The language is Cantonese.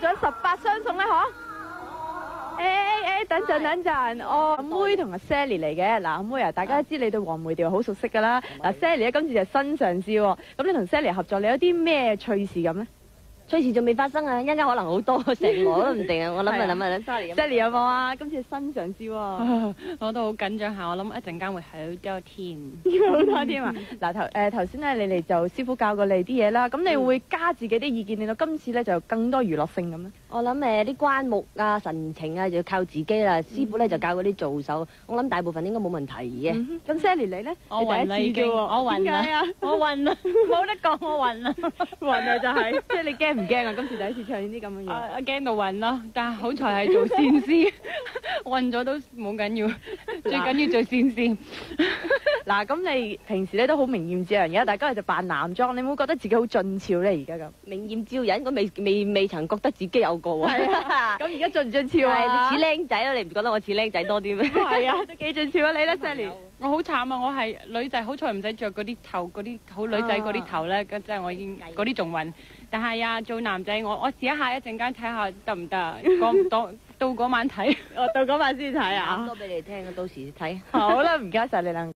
仲有18相送咧，嗬？等陣，阿妹同阿 Sally 嚟嘅。嗱，阿妹啊，大家都知你對黃梅調好熟悉㗎啦。嗱，Sally 咧今次就新嘗試喎。咁你同 Sally 合作，你有啲咩趣事咁咧？趣事仲未發生啊，一陣間可能好多，成個都唔定啊！我諗下 Sally 有冇啊？今次新嘗試喎。我都好緊張下，我諗一陣間會好多添。好多添啊！嗱頭先咧，你哋就師傅教過你啲嘢啦，咁你會加自己啲意見，令到今次咧就更多娛樂性咁咧？我諗啲關目啊、神情啊，就要靠自己啦。師傅咧就教嗰啲做手，我諗大部分應該冇問題嘅。咁 Sally 你咧？我暈啦已經，我暈啦，我暈啦，冇得講，我暈啦，暈啊就係，即係你驚唔驚啊？今次第一次唱呢啲咁嘅嘢。我驚到暈咯，但係好彩係做善師，暈咗都冇緊要，最緊要做善師。嗱，咁你平時咧都好明豔照人，而家大家就扮男裝，你有冇覺得自己好俊俏咧？而家咁明豔照人，我未曾覺得自己有過喎。咁而家俊唔俊俏啊？似僆仔咯，你唔覺得我似僆仔多啲咩？係啊，都幾俊俏啊！你咧 ，Sally？我好慘啊！我係女仔，好彩唔使着嗰啲頭，嗰啲好女仔嗰啲頭咧，即係我已經嗰啲仲暈。但係啊，做男仔我試一下，一陣間睇下得唔得？到嗰晚睇，到嗰晚先睇啊！講多俾你聽啊，到時睇。好啦，唔該晒你兩。